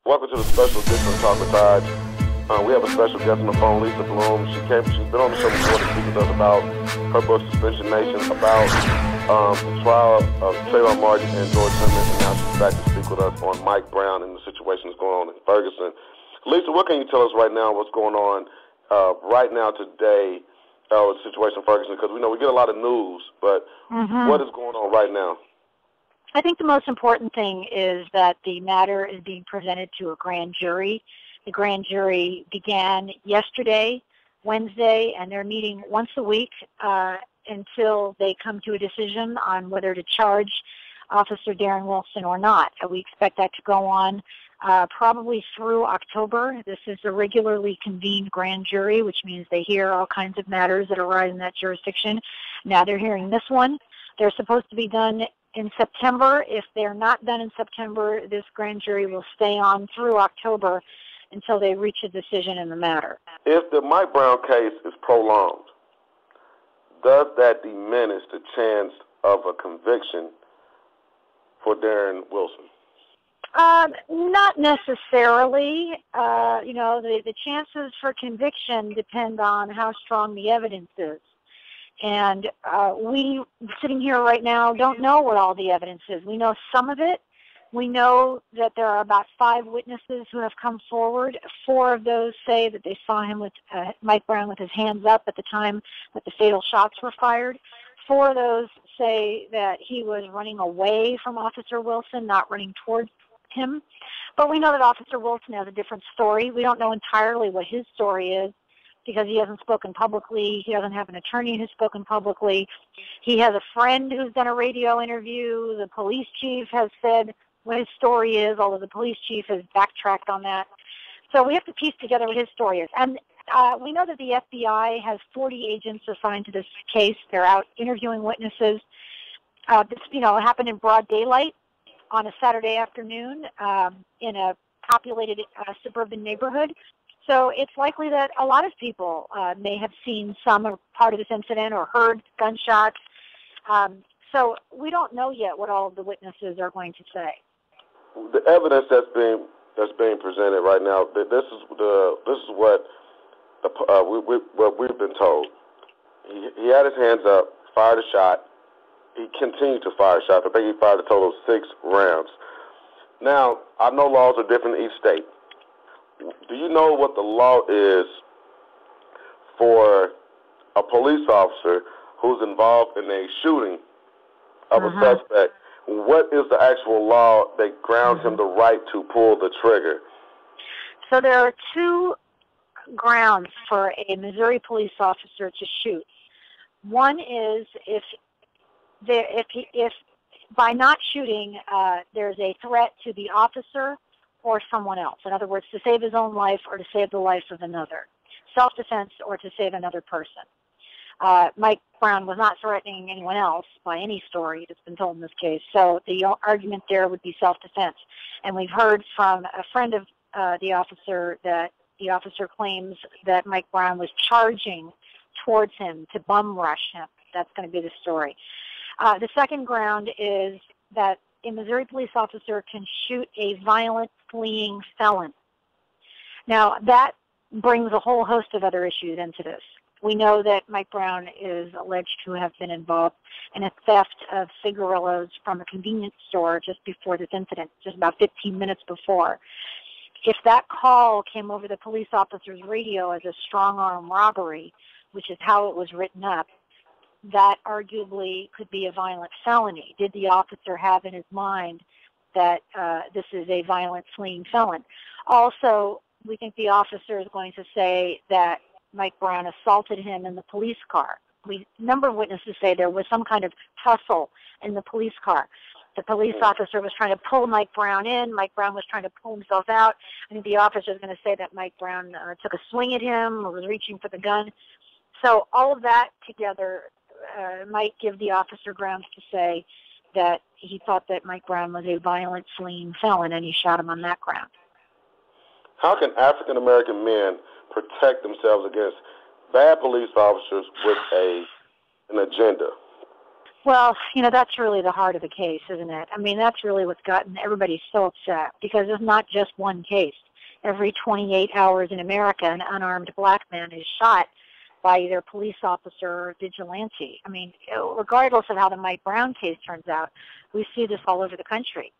Welcome to the special edition of Talk with Todd. We have a special guest on the phone, Lisa Bloom. She's been on the show before to speak with us about her book, Suspension Nation, about the trial of Trayvon Martin and George Zimmerman, and now she's back to speak with us on Mike Brown and the situation that's going on in Ferguson. Lisa, what can you tell us right now, what's going on right now today with the situation in Ferguson? Because we know we get a lot of news, but what is going on right now? I think the most important thing is that the matter is being presented to a grand jury. The grand jury began yesterday, Wednesday, and they're meeting once a week until they come to a decision on whether to charge Officer Darren Wilson or not. We expect that to go on probably through October. This is a regularly convened grand jury, which means they hear all kinds of matters that arise in that jurisdiction. Now they're hearing this one. They're supposed to be done in September. If they're not done in September, this grand jury will stay on through October until they reach a decision in the matter. If the Mike Brown case is prolonged, does that diminish the chance of a conviction for Darren Wilson? Not necessarily. The chances for conviction depend on how strong the evidence is. And we, sitting here right now, don't know what all the evidence is. We know some of it. We know that there are about 5 witnesses who have come forward. 4 of those say that they saw him with Mike Brown with his hands up at the time that the fatal shots were fired. 4 of those say that he was running away from Officer Wilson, not running towards him. But we know that Officer Wilson has a different story. We don't know entirely what his story is, because he hasn't spoken publicly. He doesn't have an attorney who's spoken publicly. He has a friend who's done a radio interview. The police chief has said what his story is, although the police chief has backtracked on that. So we have to piece together what his story is. And we know that the FBI has 40 agents assigned to this case. They're out interviewing witnesses. It happened in broad daylight on a Saturday afternoon in a populated suburban neighborhood. So it's likely that a lot of people may have seen some part of this incident or heard gunshots. So we don't know yet what all of the witnesses are going to say. The evidence that's being presented right now, this is what we've been told. He had his hands up, fired a shot. He continued to fire shots. I think he fired a total of 6 rounds. Now, I know laws are different in each state. Do you know what the law is for a police officer who's involved in a shooting of a suspect? What is the actual law that grounds him the right to pull the trigger? So there are 2 grounds for a Missouri police officer to shoot. One is if by not shooting there's a threat to the officer or someone else. In other words, to save his own life or to save the life of another. Self-defense or to save another person. Mike Brown was not threatening anyone else by any story that's been told in this case. So the argument there would be self-defense. And we've heard from a friend of the officer that the officer claims that Mike Brown was charging towards him to bum rush him. That's going to be the story. The second ground is that a Missouri police officer can shoot a violent fleeing felon. Now, that brings a whole host of other issues into this. We know that Mike Brown is alleged to have been involved in a theft of cigarillos from a convenience store just before this incident, just about 15 minutes before. If that call came over the police officer's radio as a strong-arm robbery, which is how it was written up, that arguably could be a violent felony. Did the officer have in his mind that this is a violent fleeing felon? Also, we think the officer is going to say that Mike Brown assaulted him in the police car. A number of witnesses say there was some kind of tussle in the police car. The police officer was trying to pull Mike Brown in. Mike Brown was trying to pull himself out. I think the officer is going to say that Mike Brown took a swing at him or was reaching for the gun. So all of that together might give the officer grounds to say that he thought that Mike Brown was a violent fleeing felon and he shot him on that ground. How can African-American men protect themselves against bad police officers with an agenda? Well, that's really the heart of the case, isn't it? I mean, that's really what's gotten everybody so upset, because it's not just one case. Every 28 hours in America, an unarmed black man is shot by either a police officer or a vigilante. I mean, regardless of how the Mike Brown case turns out, we see this all over the country.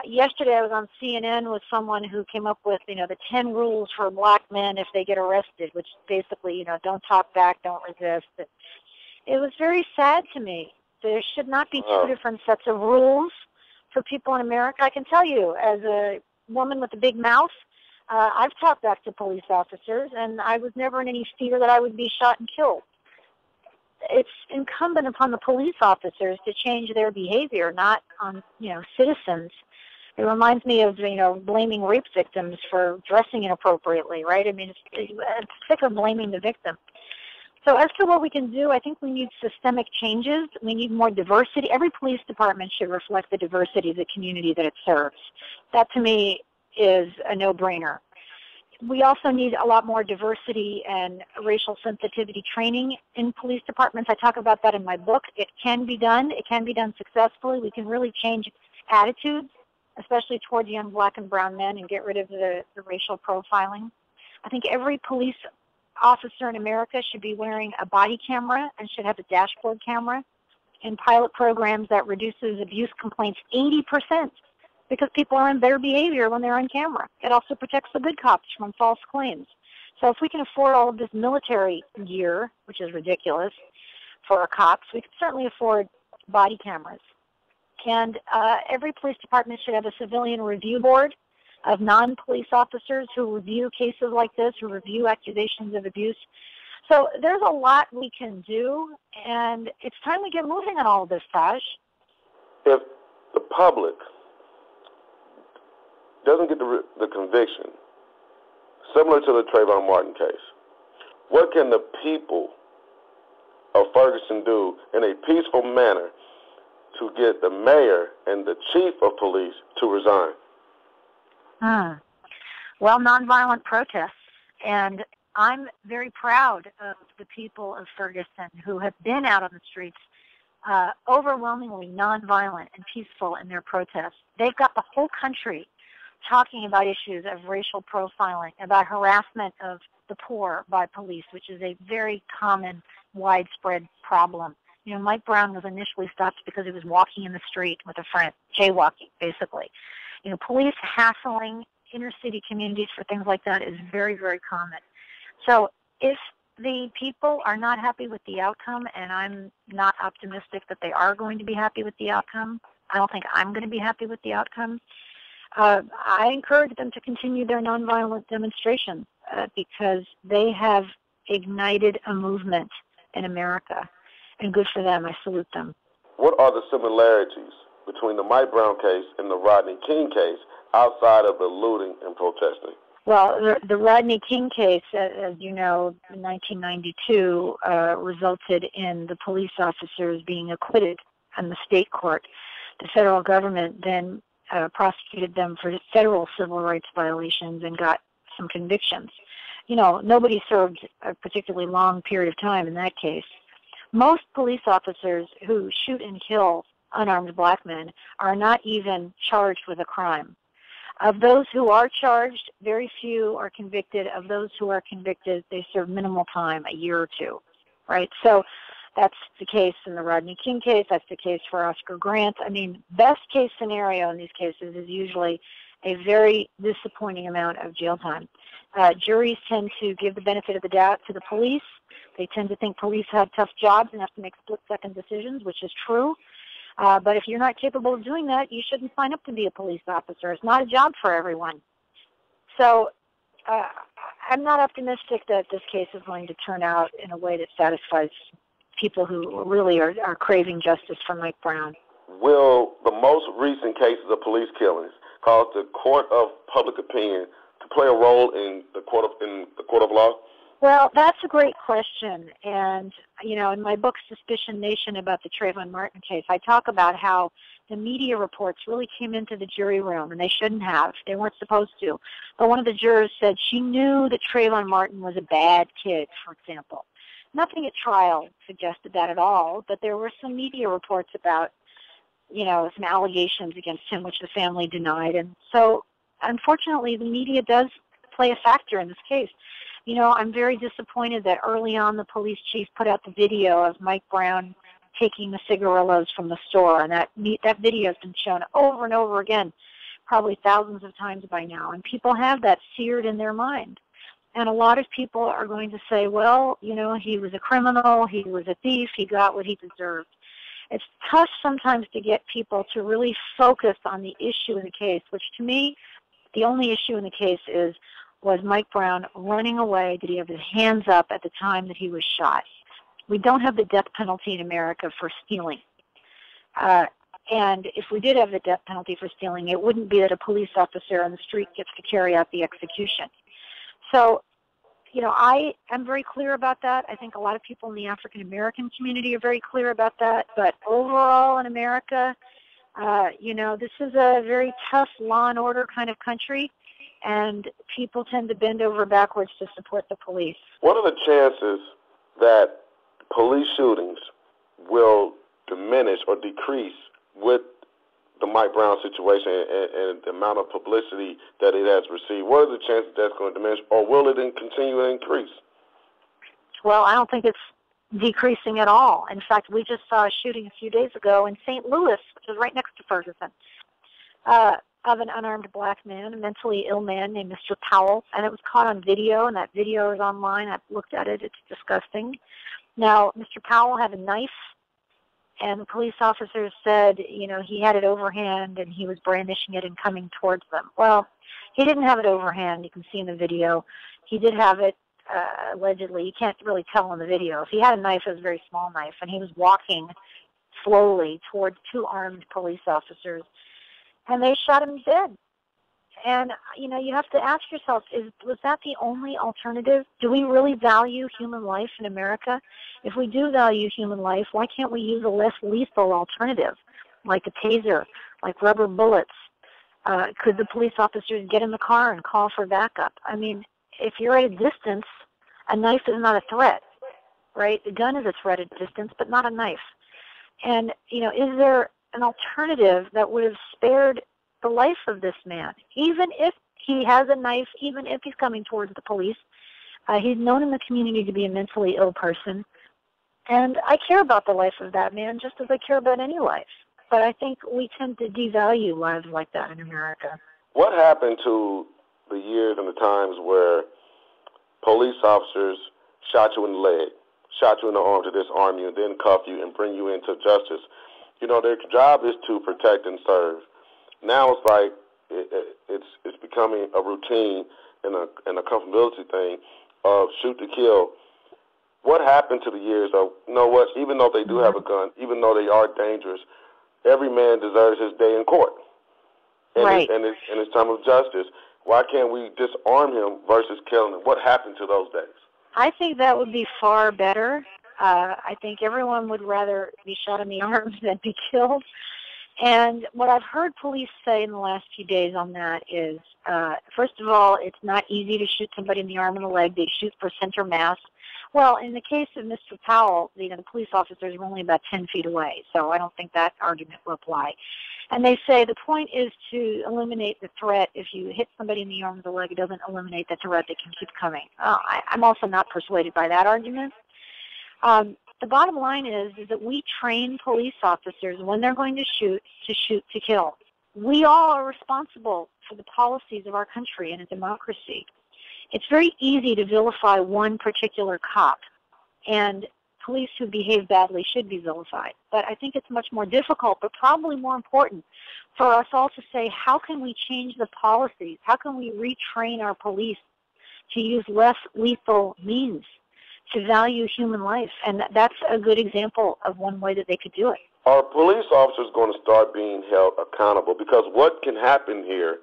Yesterday I was on CNN with someone who came up with, the 10 rules for black men if they get arrested, which basically, don't talk back, don't resist. It was very sad to me. There should not be two different sets of rules for people in America. I can tell you, as a woman with a big mouth, I've talked back to police officers, and I was never in any fear that I would be shot and killed. It's incumbent upon the police officers to change their behavior, not on, citizens. It reminds me of, blaming rape victims for dressing inappropriately, right? I mean, it's sick of blaming the victim. So as to what we can do, I think we need systemic changes. We need more diversity. Every police department should reflect the diversity of the community that it serves. That, to me, is a no-brainer. We also need a lot more diversity and racial sensitivity training in police departments. I talk about that in my book. It can be done. It can be done successfully. We can really change attitudes, especially towards young black and brown men, and get rid of the racial profiling. I think every police officer in America should be wearing a body camera and should have a dashboard camera, in pilot programs that reduces abuse complaints 80%, because people are in better behavior when they're on camera. It also protects the good cops from false claims. So if we can afford all of this military gear, which is ridiculous for our cops, we can certainly afford body cameras. And every police department should have a civilian review board of non-police officers who review cases like this, who review accusations of abuse. So there's a lot we can do, and it's time we get moving on all of this, Taj. If the public doesn't get the conviction, similar to the Trayvon Martin case, what can the people of Ferguson do in a peaceful manner to get the mayor and the chief of police to resign? Well, nonviolent protests. And I'm very proud of the people of Ferguson who have been out on the streets, overwhelmingly nonviolent and peaceful in their protests. They've got the whole country talking about issues of racial profiling, about harassment of the poor by police, which is a very common, widespread problem. Mike Brown was initially stopped because he was walking in the street with a friend, jaywalking, basically. Police hassling inner city communities for things like that is very, very common. So if the people are not happy with the outcome, and I'm not optimistic that they are going to be happy with the outcome, I don't think I'm going to be happy with the outcome, I encourage them to continue their nonviolent demonstrations because they have ignited a movement in America, and good for them. I salute them. What are the similarities between the Mike Brown case and the Rodney King case outside of the looting and protesting? Well, the Rodney King case, as you know, in 1992, resulted in the police officers being acquitted in the state court. The federal government then prosecuted them for federal civil rights violations and got some convictions. Nobody served a particularly long period of time in that case. Most police officers who shoot and kill unarmed black men are not even charged with a crime. Of those who are charged, very few are convicted. Of those who are convicted, they serve minimal time, a year or two, right? So that's the case in the Rodney King case. That's the case for Oscar Grant. I mean, best case scenario in these cases is usually a very disappointing amount of jail time. Juries tend to give the benefit of the doubt to the police. They tend to think police have tough jobs and have to make split-second decisions, which is true. But if you're not capable of doing that, you shouldn't sign up to be a police officer. It's not a job for everyone. So I'm not optimistic that this case is going to turn out in a way that satisfies people who really are craving justice for Mike Brown. Will the most recent cases of police killings cause the court of public opinion to play a role in the court of law? Well, that's a great question. And, in my book, Suspicion Nation, about the Trayvon Martin case, I talk about how the media reports really came into the jury room, and they shouldn't have. They weren't supposed to. But one of the jurors said she knew that Trayvon Martin was a bad kid, for example. Nothing at trial suggested that at all, but there were some media reports about, some allegations against him, which the family denied. And so, unfortunately, the media does play a factor in this case. I'm very disappointed that early on the police chief put out the video of Mike Brown taking the cigarillos from the store, and that video has been shown over and over again, probably thousands of times by now, and people have that seared in their mind. And a lot of people are going to say, well, he was a criminal, he was a thief, he got what he deserved. It's tough sometimes to get people to really focus on the issue in the case, which to me, the only issue in the case was Mike Brown running away? Did he have his hands up at the time that he was shot? We don't have the death penalty in America for stealing. And if we did have the death penalty for stealing, it wouldn't be that a police officer on the street gets to carry out the execution. So, I am very clear about that. I think a lot of people in the African-American community are very clear about that. But overall in America, this is a very tough law and order kind of country, and people tend to bend over backwards to support the police. What are the chances that police shootings will diminish or decrease with the Mike Brown situation and the amount of publicity that it has received? What are the chances that's going to diminish, or will it continue to increase? Well, I don't think it's decreasing at all. In fact, we just saw a shooting a few days ago in St. Louis, which is right next to Ferguson, of an unarmed black man, a mentally ill man named Mr. Powell, and it was caught on video, and that video is online. I've looked at it. It's disgusting. Now, Mr. Powell had a knife, and the police officers said, he had it overhand and he was brandishing it and coming towards them. Well, he didn't have it overhand. You can see in the video. He did have it, allegedly. You can't really tell in the video. If he had a knife, it was a very small knife, and he was walking slowly towards two armed police officers, and they shot him dead. And, you have to ask yourself, was that the only alternative? Do we really value human life in America? If we do value human life, why can't we use a less lethal alternative, like a taser, like rubber bullets? Could the police officers get in the car and call for backup? I mean, if you're at a distance, a knife is not a threat, right? The gun is a threat at distance, but not a knife. And, is there an alternative that would have spared the life of this man, even if he has a knife, even if he's coming towards the police? He's known in the community to be a mentally ill person, and I care about the life of that man just as I care about any life. But I think we tend to devalue lives like that in America. What happened to the years and the times where police officers shot you in the leg, shot you in the arm to disarm you, and then cuff you and bring you into justice? Their job is to protect and serve. Now it's like it's becoming a routine and a comfortability thing of shoot to kill. What happened to the years of, even though they do have a gun, even though they are dangerous, every man deserves his day in court. And right. It's time of justice. Why can't we disarm him versus killing him? What happened to those days? I think that would be far better. I think everyone would rather be shot in the arm than be killed. And what I've heard police say in the last few days on that is, first of all, it's not easy to shoot somebody in the arm and the leg. They shoot for center mass. Well, in the case of Mr. Powell, the police officers were only about 10 feet away, so I don't think that argument will apply. And they say the point is to eliminate the threat. If you hit somebody in the arm or the leg, it doesn't eliminate the threat. They can keep coming. I'm also not persuaded by that argument. The bottom line is that we train police officers when they're going to shoot to kill. We all are responsible for the policies of our country and a democracy. It's very easy to vilify one particular cop, and police who behave badly should be vilified. But I think it's much more difficult, but probably more important, for us all to say, how can we change the policies? How can we retrain our police to use less lethal means, to value human life? And that's a good example of one way that they could do it. Are police officers going to start being held accountable? Because what can happen here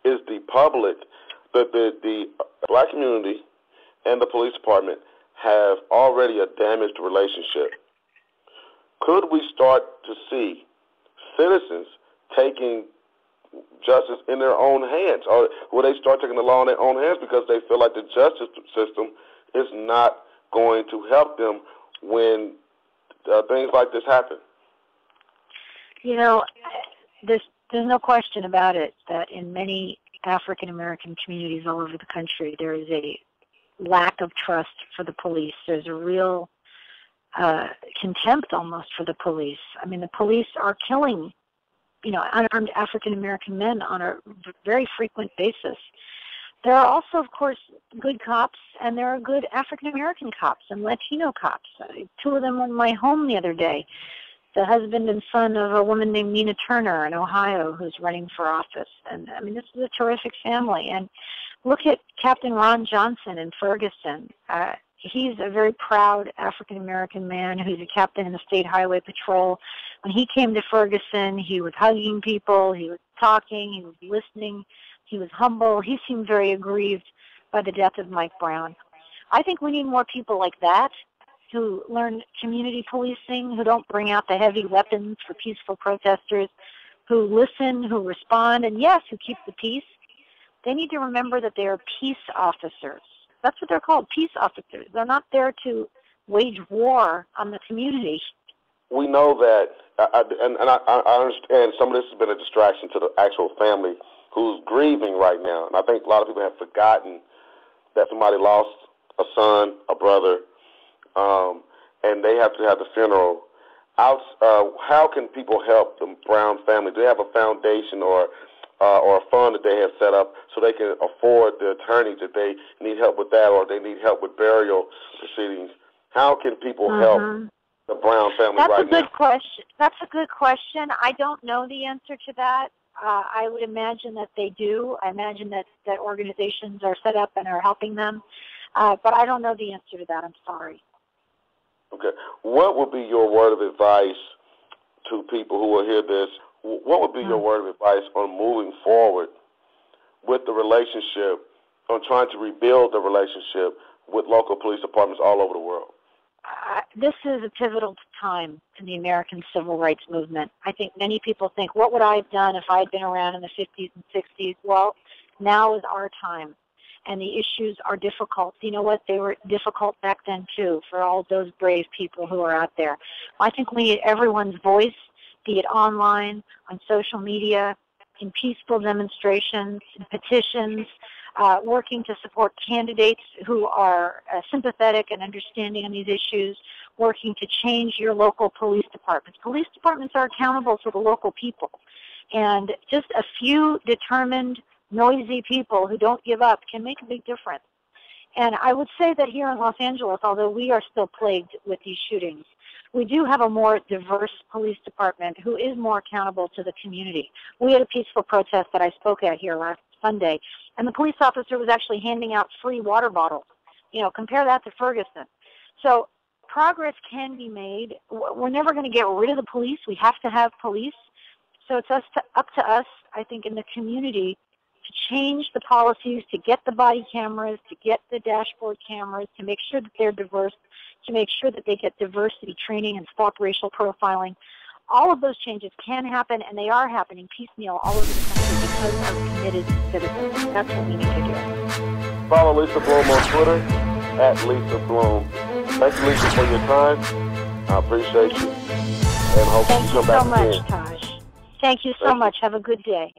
is the public, the black community and the police department have already a damaged relationship. Could we start to see citizens taking justice in their own hands? Or will they start taking the law in their own hands because they feel like the justice system is not going to help them when things like this happen? You know, there's no question about it that in many African American communities all over the country, there is a lack of trust for the police. There's a real contempt almost for the police. I mean, the police are killing, unarmed African American men on a very frequent basis. There are also, of course, good cops, and there are good African American cops and Latino cops. Two of them were in my home the other day. The husband and son of a woman named Nina Turner in Ohio who's running for office. And, I mean, this is a terrific family. And look at Captain Ron Johnson in Ferguson. He's a very proud African-American man who's a captain in the State Highway Patrol. When he came to Ferguson, he was hugging people, he was talking, he was listening, he was humble. He seemed very aggrieved by the death of Mike Brown. I think we need more people like that who learn community policing, who don't bring out the heavy weapons for peaceful protesters, who listen, who respond, and yes, who keep the peace. They need to remember that they are peace officers. That's what they're called, peace officers. They're not there to wage war on the community. We know that, and I understand some of this has been a distraction to the actual family who's grieving right now. And I think a lot of people have forgotten that somebody lost a son, a brother, and they have to have the funeral. How can people help the Brown family? Do they have a foundation or a fund that they have set up so they can afford the attorneys if they need help with that, or they need help with burial proceedings? How can people help the Brown family right now? That's a good question. That's a good question. I don't know the answer to that. I would imagine that they do. I imagine that organizations are set up and are helping them. But I don't know the answer to that. I'm sorry. Okay. What would be your word of advice to people who will hear this? What would be your word of advice on moving forward with the relationship, on trying to rebuild the relationship with local police departments all over the world? This is a pivotal time in the American civil rights movement. I think many people think, what would I have done if I had been around in the 50s and 60s? Well, now is our time, and the issues are difficult. You know what? They were difficult back then, too, for all those brave people who are out there. I think we need everyone's voice, be it online, on social media, in peaceful demonstrations, in petitions, working to support candidates who are sympathetic and understanding on these issues, working to change your local police departments. Police departments are accountable to the local people. And just a few determined, noisy people who don't give up can make a big difference. And I would say that here in Los Angeles, although we are still plagued with these shootings, we do have a more diverse police department who is more accountable to the community. We had a peaceful protest that I spoke at here last Sunday, and the police officer was actually handing out free water bottles. Compare that to Ferguson. So progress can be made. We're never going to get rid of the police. We have to have police. So it's up to us, I think, in the community to change the policies, to get the body cameras, to get the dashboard cameras, to make sure that they're diverse, to make sure that they get diversity training and stop racial profiling. All of those changes can happen, and they are happening piecemeal all over the country because of committed citizens. That's what we need to do. Follow Lisa Bloom on Twitter, @Lisa Bloom. Thank you, Lisa, for your time. I appreciate you. And hope you come back again. Thank you so much, Taj. Thank you so much. Have a good day.